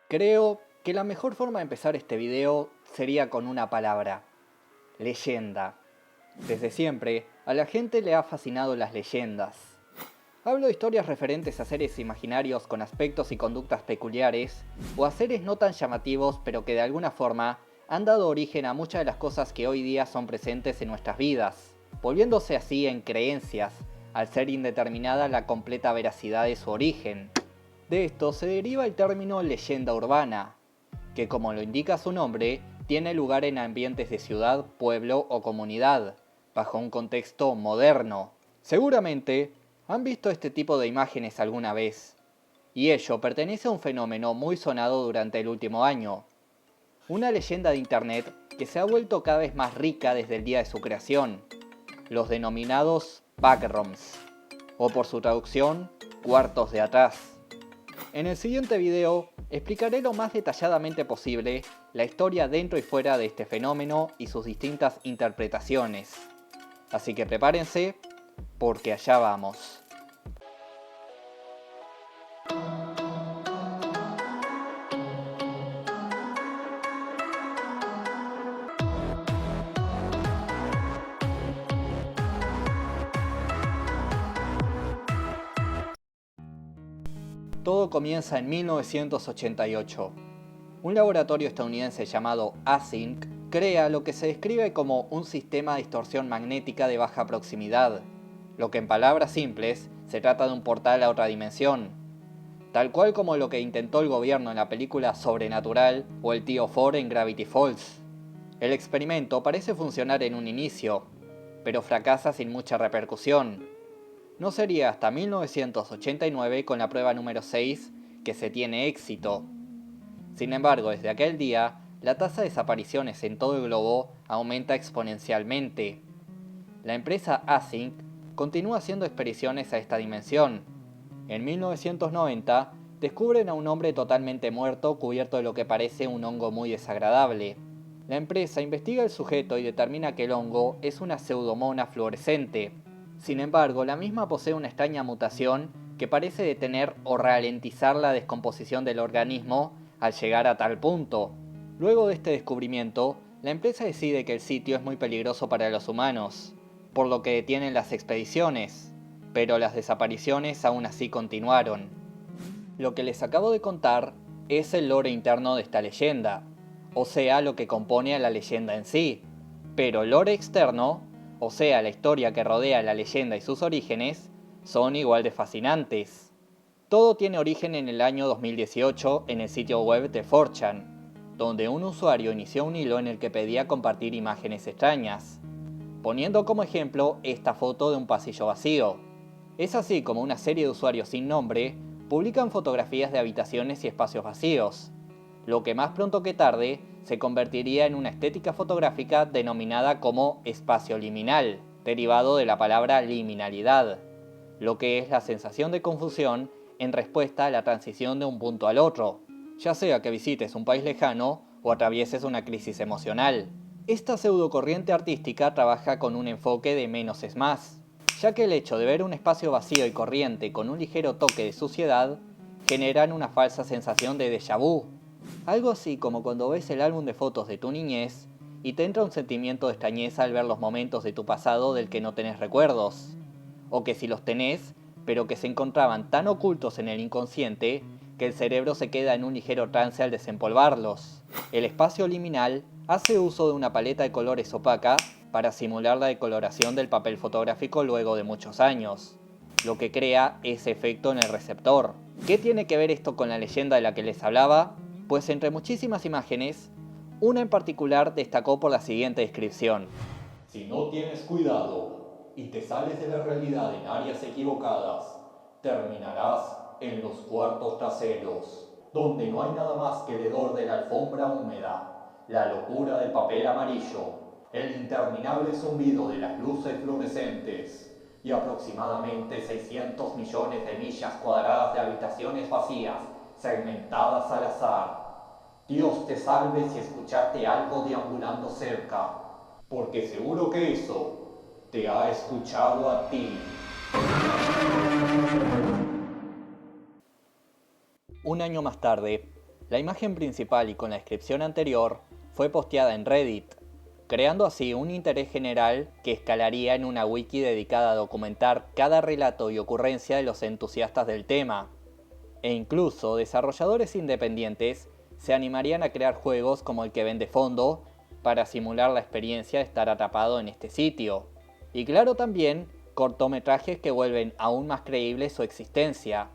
Creo que la mejor forma de empezar este video sería con una palabra: leyenda. Desde siempre, a la gente le ha fascinado las leyendas. Hablo de historias referentes a seres imaginarios con aspectos y conductas peculiares, o a seres no tan llamativos pero que de alguna forma han dado origen a muchas de las cosas que hoy día son presentes en nuestras vidas, volviéndose así en creencias, al ser indeterminada la completa veracidad de su origen. De esto se deriva el término leyenda urbana, que como lo indica su nombre, tiene lugar en ambientes de ciudad, pueblo o comunidad, bajo un contexto moderno. Seguramente han visto este tipo de imágenes alguna vez, y ello pertenece a un fenómeno muy sonado durante el último año. Una leyenda de internet que se ha vuelto cada vez más rica desde el día de su creación, los denominados backrooms, o por su traducción, cuartos de atrás. En el siguiente video explicaré lo más detalladamente posible la historia dentro y fuera de este fenómeno y sus distintas interpretaciones. Así que prepárense, porque allá vamos. Todo comienza en 1988. Un laboratorio estadounidense llamado Async crea lo que se describe como un sistema de distorsión magnética de baja proximidad, lo que en palabras simples se trata de un portal a otra dimensión, tal cual como lo que intentó el gobierno en la película Sobrenatural o el tío Ford en Gravity Falls. El experimento parece funcionar en un inicio, pero fracasa sin mucha repercusión. No sería hasta 1989 con la prueba número 6 que se tiene éxito. Sin embargo, desde aquel día, la tasa de desapariciones en todo el globo aumenta exponencialmente. La empresa Async continúa haciendo expediciones a esta dimensión. En 1990, descubren a un hombre totalmente muerto cubierto de lo que parece un hongo muy desagradable. La empresa investiga el sujeto y determina que el hongo es una pseudomona fluorescente. Sin embargo, la misma posee una extraña mutación que parece detener o ralentizar la descomposición del organismo al llegar a tal punto. Luego de este descubrimiento, la empresa decide que el sitio es muy peligroso para los humanos, por lo que detienen las expediciones, pero las desapariciones aún así continuaron. Lo que les acabo de contar es el lore interno de esta leyenda, o sea, lo que compone a la leyenda en sí, pero el lore externo, o sea, la historia que rodea la leyenda y sus orígenes, son igual de fascinantes. Todo tiene origen en el año 2018 en el sitio web de 4chan, donde un usuario inició un hilo en el que pedía compartir imágenes extrañas, poniendo como ejemplo esta foto de un pasillo vacío. Es así como una serie de usuarios sin nombre publican fotografías de habitaciones y espacios vacíos, lo que más pronto que tarde se convertiría en una estética fotográfica denominada como espacio liminal, derivado de la palabra liminalidad, lo que es la sensación de confusión en respuesta a la transición de un punto al otro, ya sea que visites un país lejano o atravieses una crisis emocional. Esta pseudocorriente artística trabaja con un enfoque de menos es más, ya que el hecho de ver un espacio vacío y corriente con un ligero toque de suciedad generan una falsa sensación de déjà vu, algo así como cuando ves el álbum de fotos de tu niñez y te entra un sentimiento de extrañeza al ver los momentos de tu pasado del que no tenés recuerdos, o que si los tenés, pero que se encontraban tan ocultos en el inconsciente que el cerebro se queda en un ligero trance al desempolvarlos. El espacio liminal hace uso de una paleta de colores opaca para simular la decoloración del papel fotográfico luego de muchos años, lo que crea ese efecto en el receptor. ¿Qué tiene que ver esto con la leyenda de la que les hablaba? Pues entre muchísimas imágenes, una en particular destacó por la siguiente descripción. Si no tienes cuidado y te sales de la realidad en áreas equivocadas, terminarás en los cuartos traseros, donde no hay nada más que el hedor de la alfombra húmeda, la locura del papel amarillo, el interminable zumbido de las luces fluorescentes y aproximadamente 600 millones de millas cuadradas de habitaciones vacías, segmentadas al azar. Dios te salve si escuchaste algo deambulando cerca, porque seguro que eso te ha escuchado a ti. Un año más tarde, La imagen principal y con la descripción anterior fue posteada en Reddit, creando así un interés general que escalaría en una wiki dedicada a documentar cada relato y ocurrencia de los entusiastas del tema. E incluso desarrolladores independientes se animarían a crear juegos como el que ven de fondo para simular la experiencia de estar atrapado en este sitio. Y claro, también cortometrajes que vuelven aún más creíble su existencia.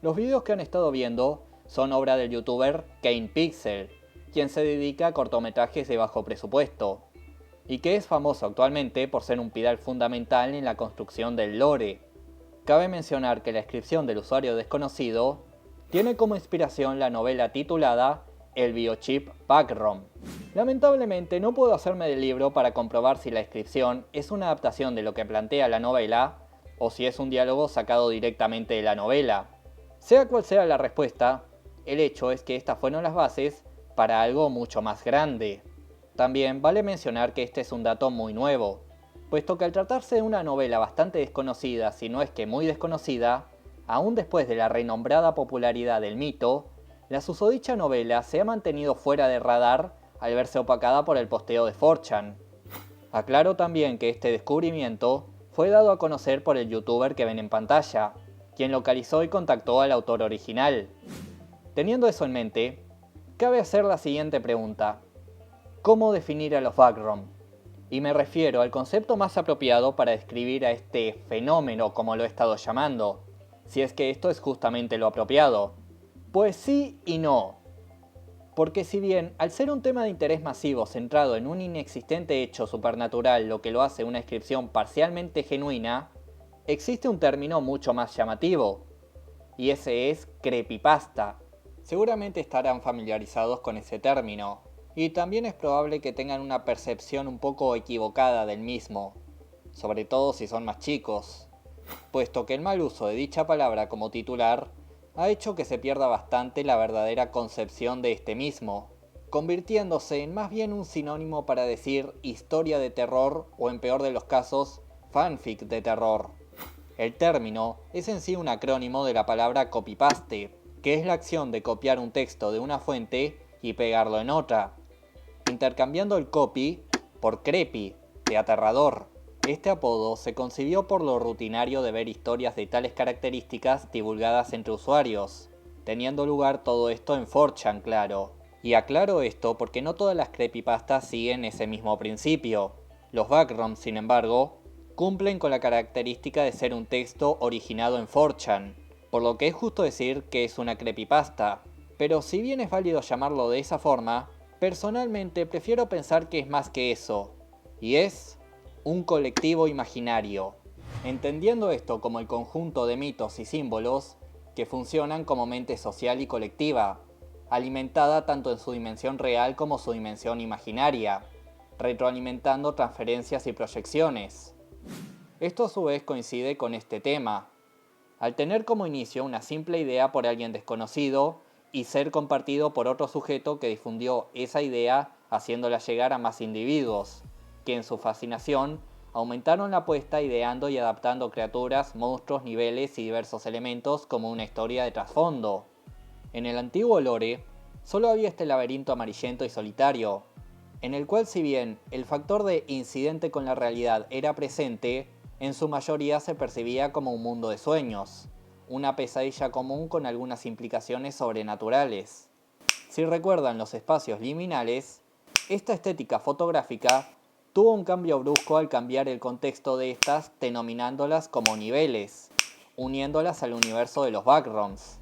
Los videos que han estado viendo son obra del youtuber Kane Pixel, quien se dedica a cortometrajes de bajo presupuesto, y que es famoso actualmente por ser un pilar fundamental en la construcción del lore. Cabe mencionar que la descripción del usuario desconocido tiene como inspiración la novela titulada El biochip Backrom. Lamentablemente no puedo hacerme del libro para comprobar si la descripción es una adaptación de lo que plantea la novela o si es un diálogo sacado directamente de la novela. Sea cual sea la respuesta, el hecho es que estas fueron las bases para algo mucho más grande. También vale mencionar que este es un dato muy nuevo, puesto que al tratarse de una novela bastante desconocida, si no es que muy desconocida, aún después de la renombrada popularidad del mito, la susodicha novela se ha mantenido fuera de radar al verse opacada por el posteo de 4chan. Aclaro también que este descubrimiento fue dado a conocer por el youtuber que ven en pantalla, quien localizó y contactó al autor original. Teniendo eso en mente, cabe hacer la siguiente pregunta: ¿cómo definir a los Backrom? Y me refiero al concepto más apropiado para describir a este fenómeno, como lo he estado llamando, si es que esto es justamente lo apropiado. Pues sí y no. Porque si bien, al ser un tema de interés masivo centrado en un inexistente hecho supernatural, lo que lo hace una descripción parcialmente genuina, existe un término mucho más llamativo, y ese es creepypasta. Seguramente estarán familiarizados con ese término, y también es probable que tengan una percepción un poco equivocada del mismo, sobre todo si son más chicos, puesto que el mal uso de dicha palabra como titular ha hecho que se pierda bastante la verdadera concepción de este mismo, convirtiéndose en más bien un sinónimo para decir historia de terror o, en peor de los casos, fanfic de terror. El término es en sí un acrónimo de la palabra copypaste, que es la acción de copiar un texto de una fuente y pegarlo en otra, intercambiando el copy por creepy, de aterrador. Este apodo se concibió por lo rutinario de ver historias de tales características divulgadas entre usuarios, teniendo lugar todo esto en 4chan, claro. Y aclaro esto porque no todas las creepypastas siguen ese mismo principio. Los Backrom, sin embargo, cumplen con la característica de ser un texto originado en 4chan, por lo que es justo decir que es una creepypasta. Pero si bien es válido llamarlo de esa forma, personalmente prefiero pensar que es más que eso, y es un colectivo imaginario, entendiendo esto como el conjunto de mitos y símbolos que funcionan como mente social y colectiva, alimentada tanto en su dimensión real como su dimensión imaginaria, retroalimentando transferencias y proyecciones. Esto a su vez coincide con este tema, al tener como inicio una simple idea por alguien desconocido y ser compartido por otro sujeto que difundió esa idea haciéndola llegar a más individuos, que en su fascinación aumentaron la apuesta ideando y adaptando criaturas, monstruos, niveles y diversos elementos como una historia de trasfondo. En el antiguo lore, solo había este laberinto amarillento y solitario, en el cual si bien el factor de incidente con la realidad era presente, en su mayoría se percibía como un mundo de sueños, una pesadilla común con algunas implicaciones sobrenaturales. Si recuerdan los espacios liminales, esta estética fotográfica tuvo un cambio brusco al cambiar el contexto de estas, denominándolas como niveles, uniéndolas al universo de los Backroms.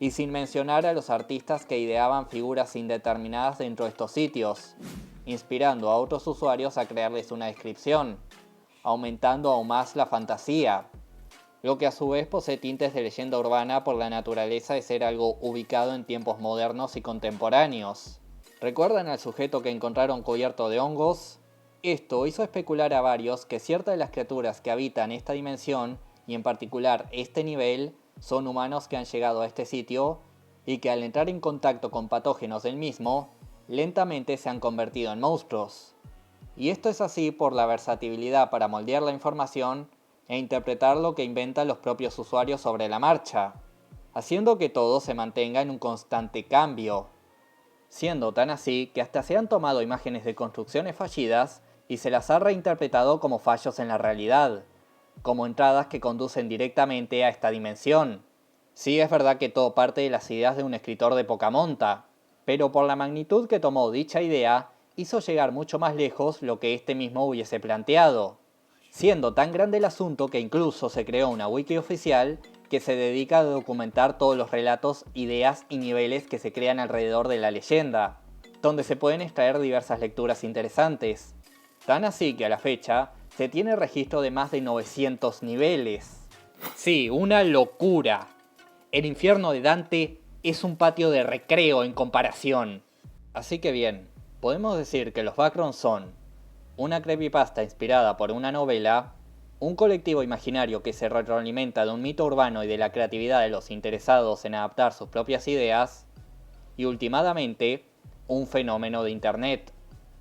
Y sin mencionar a los artistas que ideaban figuras indeterminadas dentro de estos sitios, inspirando a otros usuarios a crearles una descripción, aumentando aún más la fantasía, lo que a su vez posee tintes de leyenda urbana por la naturaleza de ser algo ubicado en tiempos modernos y contemporáneos. ¿Recuerdan al sujeto que encontraron cubierto de hongos? Esto hizo especular a varios que ciertas de las criaturas que habitan esta dimensión, y en particular este nivel, son humanos que han llegado a este sitio y que al entrar en contacto con patógenos del mismo, lentamente se han convertido en monstruos. Y esto es así por la versatilidad para moldear la información e interpretar lo que inventan los propios usuarios sobre la marcha. haciendo que todo se mantenga en un constante cambio, siendo tan así que hasta se han tomado imágenes de construcciones fallidas y se las ha reinterpretado como fallos en la realidad, como entradas que conducen directamente a esta dimensión. Sí, es verdad que todo parte de las ideas de un escritor de poca monta, pero por la magnitud que tomó dicha idea, hizo llegar mucho más lejos lo que éste mismo hubiese planteado, siendo tan grande el asunto que incluso se creó una wiki oficial que se dedica a documentar todos los relatos, ideas y niveles que se crean alrededor de la leyenda, donde se pueden extraer diversas lecturas interesantes. Tan así que a la fecha se tiene registro de más de 900 niveles. Sí, una locura. El infierno de Dante es un patio de recreo en comparación. Así que bien, podemos decir que los Backrooms son una creepypasta inspirada por una novela, un colectivo imaginario que se retroalimenta de un mito urbano y de la creatividad de los interesados en adaptar sus propias ideas, y últimamente, un fenómeno de internet.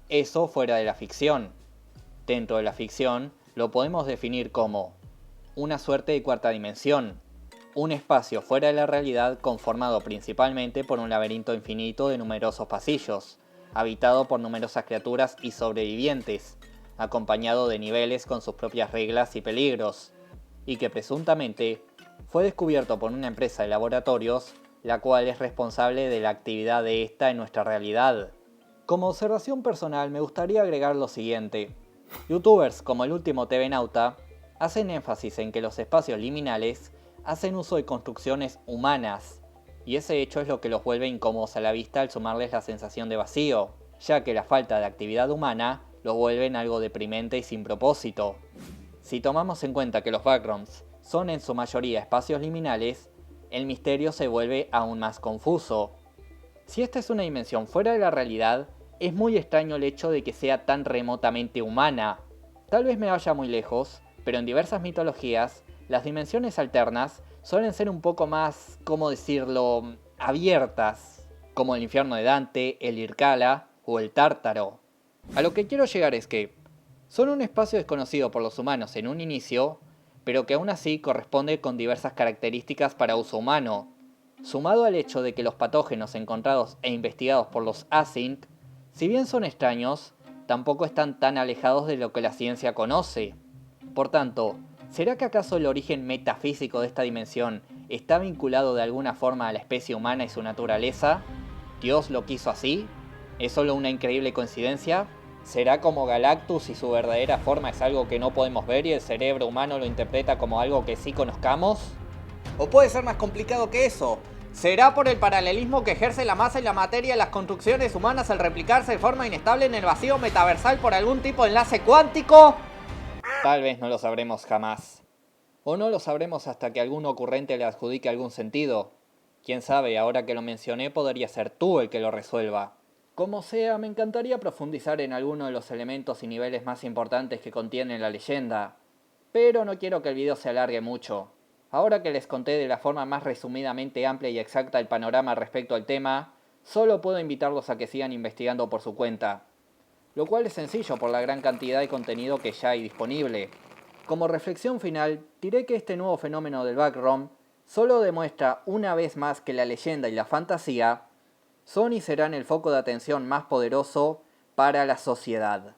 Eso fuera de la ficción. Dentro de la ficción, lo podemos definir como una suerte de cuarta dimensión, un espacio fuera de la realidad conformado principalmente por un laberinto infinito de numerosos pasillos, habitado por numerosas criaturas y sobrevivientes, acompañado de niveles con sus propias reglas y peligros, y que presuntamente fue descubierto por una empresa de laboratorios, la cual es responsable de la actividad de esta en nuestra realidad. Como observación personal me gustaría agregar lo siguiente. Youtubers como el último TV Nauta hacen énfasis en que los espacios liminales hacen uso de construcciones humanas, y ese hecho es lo que los vuelve incómodos a la vista al sumarles la sensación de vacío, ya que la falta de actividad humana los vuelve en algo deprimente y sin propósito. Si tomamos en cuenta que los Backrooms son en su mayoría espacios liminales, el misterio se vuelve aún más confuso. Si esta es una dimensión fuera de la realidad, es muy extraño el hecho de que sea tan remotamente humana. Tal vez me vaya muy lejos, pero en diversas mitologías, las dimensiones alternas suelen ser un poco más, ¿cómo decirlo?, abiertas, como el infierno de Dante, el Irkala o el Tártaro. A lo que quiero llegar es que son un espacio desconocido por los humanos en un inicio, pero que aún así corresponde con diversas características para uso humano, sumado al hecho de que los patógenos encontrados e investigados por los Async, si bien son extraños, tampoco están tan alejados de lo que la ciencia conoce. Por tanto, ¿será que acaso el origen metafísico de esta dimensión está vinculado de alguna forma a la especie humana y su naturaleza? ¿Dios lo quiso así? ¿Es solo una increíble coincidencia? ¿Será como Galactus y su verdadera forma es algo que no podemos ver y el cerebro humano lo interpreta como algo que sí conozcamos? ¿O puede ser más complicado que eso? ¿Será por el paralelismo que ejerce la masa y la materia en las construcciones humanas al replicarse de forma inestable en el vacío metaversal por algún tipo de enlace cuántico? Tal vez no lo sabremos jamás. O no lo sabremos hasta que algún ocurrente le adjudique algún sentido. Quién sabe, ahora que lo mencioné podría ser tú el que lo resuelva. Como sea, me encantaría profundizar en alguno de los elementos y niveles más importantes que contiene la leyenda. Pero no quiero que el video se alargue mucho. Ahora que les conté de la forma más resumidamente amplia y exacta el panorama respecto al tema, solo puedo invitarlos a que sigan investigando por su cuenta. Lo cual es sencillo por la gran cantidad de contenido que ya hay disponible. Como reflexión final, diré que este nuevo fenómeno del backroom solo demuestra una vez más que la leyenda y la fantasía son y serán el foco de atención más poderoso para la sociedad.